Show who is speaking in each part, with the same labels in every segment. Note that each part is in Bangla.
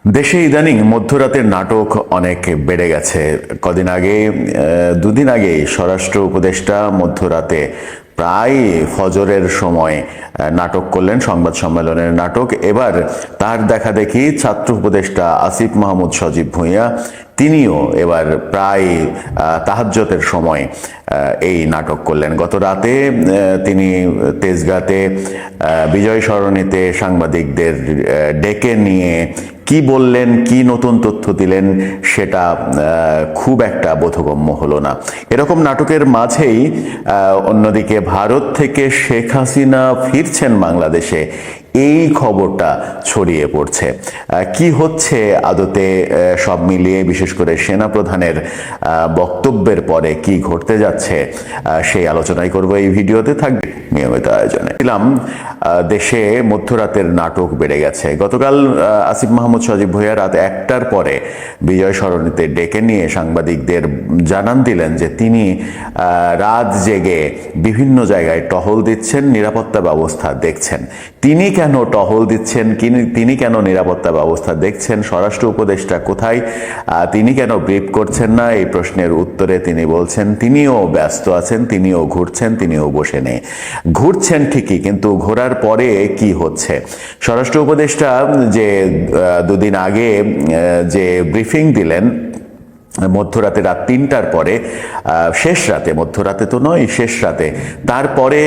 Speaker 1: দেশে ইদানিং মধ্যরাতের নাটক অনেক বেড়ে গেছে। কদিন আগে, দুদিন আগেই স্বরাষ্ট্র উপদেষ্টা মধ্যরাতে প্রায় ফজরের সময় নাটক করলেন, সংবাদ সম্মেলনের নাটক। এবার তার দেখা দেখি ছাত্র উপদেষ্টা আসিফ মাহমুদ সজীব ভুঁইয়া তিনিও এবার প্রায় তাহাজ্জুদের সময় এই নাটক করলেন। গত রাতে তিনি তেজগাঁতে বিজয় সরণিতে সাংবাদিকদের ডেকে নিয়ে কি বললেন, কি নতুন তথ্য দিলেন সেটা খুব একটা বোধগম্য হলো না। এরকম নাটকের মাঝেই অন্যদিকে ভারত থেকে শেখ হাসিনা ফিরছেন বাংলাদেশে, এই খবরটা ছড়িয়ে পড়ছে। কি হচ্ছে আদতে সব মিলিয়ে, বিশেষ করে সেনাপ্রধানের বক্তব্যের পরে কি ঘটতে যাচ্ছে সেই আলোচনাই করব এই ভিডিওতে। থাকবে নিয়মিত আয়োজনে। দেশে মধ্যরাতের নাটক বেড়ে গেছে। গতকাল আসিফ মাহমুদ সজীব ভুঁইয়া রাত 1টার পরে বিজয় সরণিতে ডেকে নিয়ে সাংবাদিকদের জানান দিলেন যে তিনি রাত জেগে বিভিন্ন জায়গায় টহল দিচ্ছেন, নিরাপত্তা ব্যবস্থা দেখছেন। তিনি কেন টহল দিচ্ছেন, তিনি কেন নিরাপত্তা ব্যবস্থা দেখছেন, স্বরাষ্ট্র উপদেষ্টা কোথায়, তিনি কেন ব্রিফ করছেন না, এই প্রশ্নের উত্তরে তিনি বলছেন তিনিও ব্যস্ত আছেন, তিনিও ঘুরছেন, তিনিও বসে নেই। ঘুরছেন ঠিকই, কিন্তু ঘোরার পরে কি হচ্ছে? স্বরাষ্ট্র উপদেষ্টা যে দুদিন আগে যে ব্রিফিং দিলেন মধ্যরাতে, রাত 3টার পরে, শেষ রাতে, মধ্যরাতে তো নয়, শেষ রাতে, তারপরে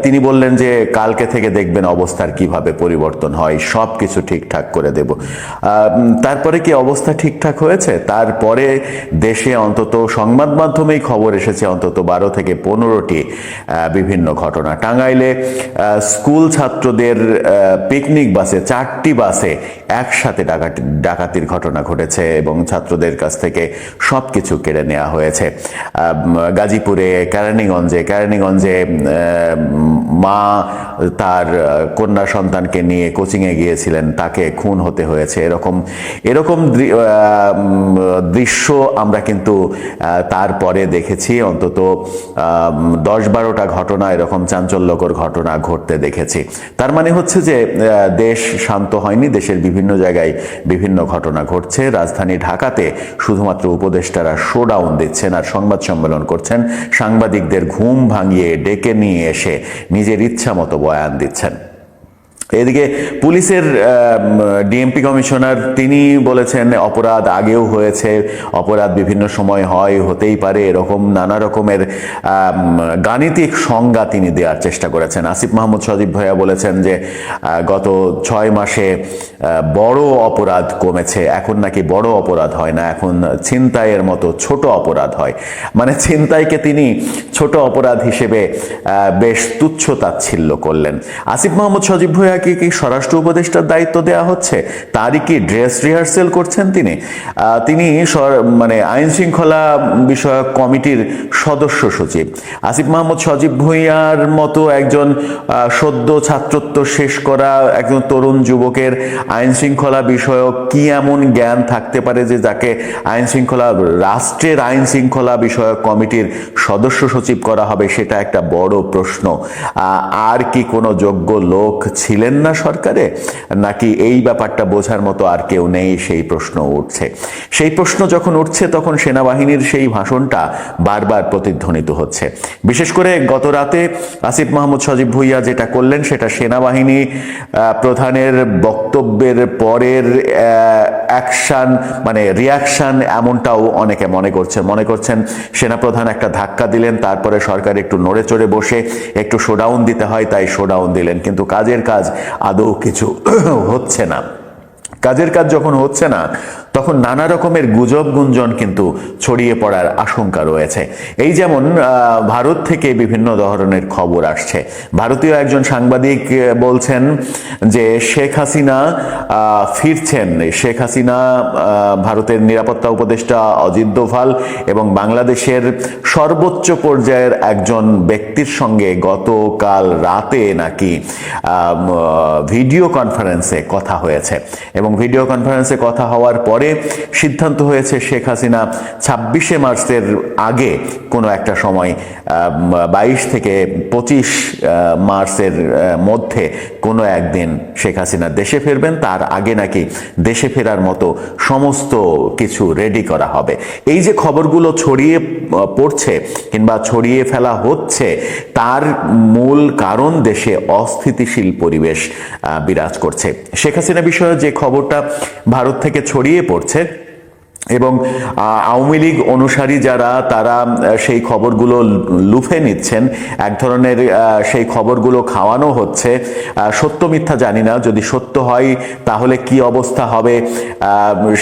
Speaker 1: তিনি বললেন যে কালকে থেকে দেখবেন অবস্থার কিভাবে পরিবর্তন হয়, সব কিছু ঠিকঠাক করে দেব। তারপরে কি অবস্থা ঠিকঠাক হয়েছে? তারপরে দেশে অন্তত সংবাদ মাধ্যমেই খবর এসেছে অন্তত 12 থেকে 15টি বিভিন্ন ঘটনা। টাঙ্গাইলে স্কুল ছাত্রদের পিকনিক বাসে, 4টি বাসে একসাথে ডাকাতির ঘটনা ঘটেছে এবং ছাত্রদের কাছ থেকে সবকিছু কেড়ে নেওয়া হয়েছে। গাজীপুরে কেরানীগঞ্জে মা তার কন্যা সন্তানকে নিয়ে কোচিংয়ে গিয়েছিলেন, তাকে খুন হতে হয়েছে। এরকম দৃশ্য আমরা কিন্তু তারপরে দেখেছি। অন্তত 10-12টা ঘটনা, এরকম চাঞ্চল্যকর ঘটনা ঘটতে দেখেছি। তার মানে হচ্ছে যে দেশ শান্ত হয়নি, দেশের বিভিন্ন জায়গায় বিভিন্ন ঘটনা ঘটছে। রাজধানী ঢাকাতে শুধুমাত্র উপদেষ্টারা শোডাউন দিচ্ছেন আর সংবাদ সম্মেলন করছেন, সাংবাদিকদের ঘুম ভাঙিয়ে ডেকে নিয়ে এসে নিজের ইচ্ছা মতো বয়ান দিচ্ছেন। এদিকে পুলিশের ডিএমপি কমিশনার তিনি বলেছেন অপরাধ আগেও হয়েছে, অপরাধ বিভিন্ন সময় হতেই পারে, এরকম নানা রকমের গাণিতিক সংজ্ঞা তিনি দেওয়ার চেষ্টা করেছেন। আসিফ মাহমুদ সজীব ভুঁইয়া বলেছেন যে গত 6 মাসে বড় অপরাধ কমেছে, এখন নাকি বড় অপরাধ হয় না, এখন ছিনতাইয়ের মতো ছোট অপরাধ হয়। মানে ছিনতাইকে তিনি ছোট অপরাধ হিসেবে বেশ তুচ্ছ তাচ্ছিল্য করলেন। আসিফ মাহমুদ সজীব ভুঁইয়া কি স্বরাষ্ট্র উপদেষ্টার দায়িত্ব দেওয়া হচ্ছে? তারই কি ড্রেস রিহার্সেল করছেন তিনি? মানে আইন শৃঙ্খলা বিষয়ক কমিটির সদস্য সচিব। আসিফ মাহমুদ সজীব ভুঁইয়ার মতো একজন সদ্য ছাত্রত্ব শেষ করা একজন তরুণ যুবকের আইন শৃঙ্খলা বিষয়ক কি এমন জ্ঞান থাকতে পারে যে যাকে রাষ্ট্রের আইন শৃঙ্খলা বিষয়ক কমিটির সদস্য সচিব করা হবে? সেটা একটা বড় প্রশ্ন। আর কি কোনো যোগ্য লোক ছিলেন না সরকারে, নাকি এই ব্যাপারটা বোঝার মতো আর কেউ নেই? সেই প্রশ্ন উঠছে। সেই প্রশ্ন যখন উঠছে তখন সেনাবাহিনীর সেই ভাষণটা বারবার প্রতিধ্বনিত হচ্ছে। বিশেষ করে গত রাতে আসিফ মাহমুদ সজীব ভুঁইয়া যেটা করলেন সেটা সেনাবাহিনী প্রধানের বক্তব্যের পরের অ্যাকশন, মানে রিয়াকশন, এমনটাও অনেকে মনে করছেন সেনাপ্রধান একটা ধাক্কা দিলেন, তারপরে সরকার একটু নড়ে চড়ে বসে একটু শোডাউন দিতে হয় তাই শোডাউন দিলেন, কিন্তু কাজের কাজ আদৌ কিছু হচ্ছে না। কাজের কাজ যখন হচ্ছে না তখন নানা রকমের গুজব গুঞ্জন কিন্তু ছড়িয়ে পড়ার আশঙ্কা রয়েছে। এই যেমন ভারত থেকে বিভিন্ন ধরনের খবর আসছে। ভারতীয় একজন সাংবাদিক বলছেন যে শেখ হাসিনা ফিরছেন। শেখ হাসিনা, ভারতের নিরাপত্তা উপদেষ্টা অজিত দোভাল এবং বাংলাদেশের সর্বোচ্চ পর্যায়ের একজন ব্যক্তির সঙ্গে গতকাল রাতে নাকি ভিডিও কনফারেন্সে কথা হয়েছে এবং ভিডিও কনফারেন্সে কথা হওয়ার পরে সিদ্ধান্ত হয়েছে শেখ হাসিনা 26শে মার্চের আগে কোনো একটা সময় 22 থেকে 25 মার্চের মধ্যে কোনো একদিন শেখ হাসিনা দেশে ফিরবেন। তার আগে নাকি দেশে ফেরার মতো সমস্ত কিছু রেডি করা হবে। এই যে খবরগুলো ছড়িয়ে পড়ছে কিংবা ছড়িয়ে ফেলা হচ্ছে, তার মূল কারণ দেশে অস্থিতিশীল পরিবেশ বিরাজ করছে। শেখ হাসিনা বিষয়ে যে খবরটা ভারত থেকে ছড়িয়ে পড়ছে এবং আওয়ামী লীগ অনুসারী যারা, তারা সেই খবরগুলো লুফে নিচ্ছেন, এক ধরনের সেই খবরগুলো খাওয়ানো হচ্ছে। সত্য মিথ্যা জানি না, যদি সত্য হয় তাহলে কি অবস্থা হবে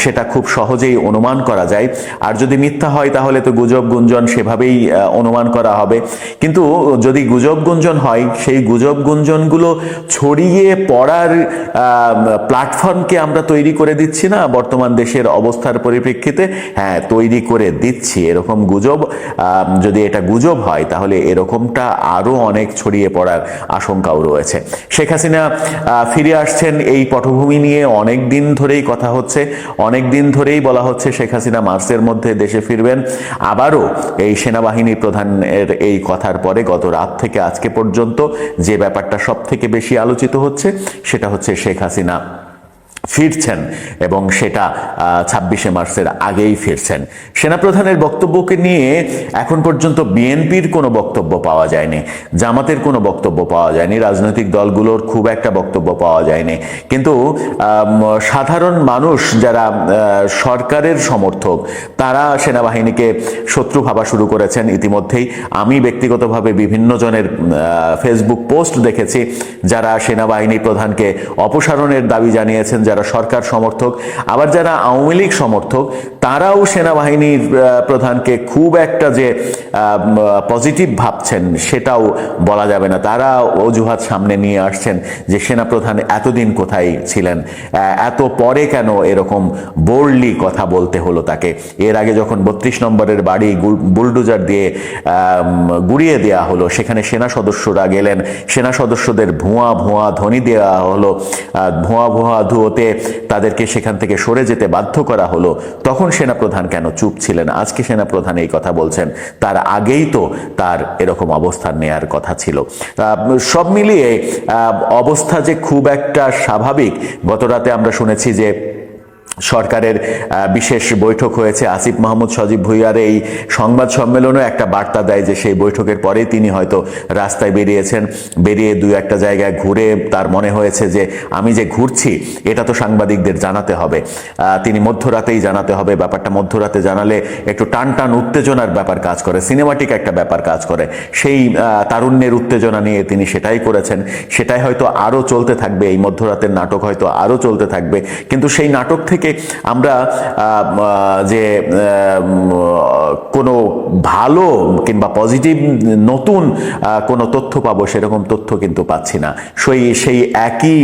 Speaker 1: সেটা খুব সহজেই অনুমান করা যায়, আর যদি মিথ্যা হয় তাহলে তো গুজব গুঞ্জন সেভাবেই অনুমান করা হবে। কিন্তু যদি গুজব গুঞ্জন হয়, সেই গুজব গুঞ্জনগুলো ছড়িয়ে পড়ার প্ল্যাটফর্মকে আমরা তৈরি করে দিচ্ছি না বর্তমান দেশের অবস্থার পরিপ্রেক্ষিতে? হ্যাঁ, তৈরি করে দিচ্ছি। এরকম গুজব, যদি এটা গুজব হয় তাহলে এরকমটা আরো অনেক ছড়িয়ে পড়ার আশঙ্কাও রয়েছে। শেখ হাসিনা ফিরে আসছেন এই পটভূমি নিয়ে অনেক দিন ধরেই কথা হচ্ছে, অনেক দিন ধরেই বলা হচ্ছে শেখ হাসিনা মার্চের মধ্যে দেশে ফিরবেন। আবারও এই সেনাবাহিনী প্রধানের এই কথার পরে গত রাত থেকে আজকে পর্যন্ত যে ব্যাপারটা সব থেকে বেশি আলোচিত হচ্ছে সেটা হচ্ছে শেখ হাসিনা ফিরছেন, এবং সেটা 26শে মার্চের আগেই ফিরছেন। সেনাপ্রধানের বক্তব্যকে নিয়ে এখন পর্যন্ত বিএনপির কোনো বক্তব্য পাওয়া যায়নি, জামাতের কোনো বক্তব্য পাওয়া যায়নি, রাজনৈতিক দলগুলোর খুব একটা বক্তব্য পাওয়া যায়নি। কিন্তু সাধারণ মানুষ যারা সরকারের সমর্থক, তারা সেনাবাহিনীকে শত্রু ভাবা শুরু করেছেন ইতিমধ্যেই। আমি ব্যক্তিগতভাবে বিভিন্ন জনের ফেসবুক পোস্ট দেখেছি যারা সেনাবাহিনী প্রধানকে অপসারণের দাবি জানিয়েছেন, যারা সরকার সমর্থক। আবার যারা আওয়ামী লীগ সমর্থক, তারাও সেনাবাহিনীর প্রধানকে খুব একটা যে পজিটিভ ভাবছেন সেটাও বলা যাবে না। তারা অজুহাত সামনে নিয়ে আসছেন যে সেনাপ্রধান এতদিন কোথায় ছিলেন, এত পরে কেন এরকম বোল্ডলি কথা বলতে হলো তাকে। এর আগে যখন 32 নম্বরের বাড়ি বুলডোজার দিয়ে গুড়িয়ে দেওয়া হলো, সেখানে সেনা সদস্যরা গেলেন, সেনা সদস্যদের ভুয়া ভুয়া ধ্বনি দেওয়া হলো, ভুয়া ভুয়া ধুয়োতে তাদেরকে সেখান থেকে সরে যেতে বাধ্য করা হলো, তখন সেনাপ্রধান কেন চুপ ছিলেন? আজকে সেনাপ্রধান এই কথা বলছেন, তার আগেই তো তার এরকম অবস্থান নেয়ার কথা ছিল। সব মিলিয়ে অবস্থা যে খুব একটা স্বাভাবিক। গতরাতে আমরা শুনেছি যে সরকারের বিশেষ বৈঠক হয়েছে। আসিফ মাহমুদ সজীব ভুইয়ার এই সংবাদ সম্মেলনে একটা বার্তা দেয় যে সেই বৈঠকের পরে তিনি হয়তো রাস্তায় বেরিয়েছেন, বেরিয়ে দুই একটা জায়গায় ঘুরে তার মনে হয়েছে যে আমি যে ঘুরছি এটা তো সাংবাদিকদের জানাতে হবে, তিনি মধ্যরাতেই জানাতে হবে। ব্যাপারটা মধ্যরাতে জানালে একটু টান টান উত্তেজনার ব্যাপার কাজ করে, সিনেমাটিক একটা ব্যাপার কাজ করে। সেই তারুণ্যের উত্তেজনা নিয়ে তিনি সেটাই করেছেন, সেটাই হয়তো আরও চলতে থাকবে। এই মধ্যরাতের নাটক হয়তো আরও চলতে থাকবে। কিন্তু সেই নাটক থেকে আমরা যে কোনো ভালো কিংবা পজিটিভ নতুন কোনো তথ্য পাবো সেরকম তথ্য কিন্তু পাচ্ছি না। সেই একই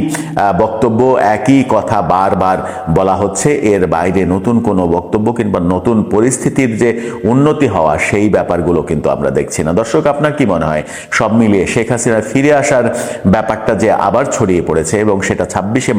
Speaker 1: বক্তব্য, একই কথা বারবার বলা হচ্ছে। এর বাইরে নতুন কোনো বক্তব্য কিংবা নতুন পরিস্থিতির যে উন্নতি হওয়া সেই ব্যাপারগুলো কিন্তু আমরা দেখছি না। দর্শক, আপনার কি মনে হয় সব মিলিয়ে শেখ হাসিনার ফিরে আসার ব্যাপারটা যে আবার ছড়িয়ে পড়েছে এবং সেটা 26শে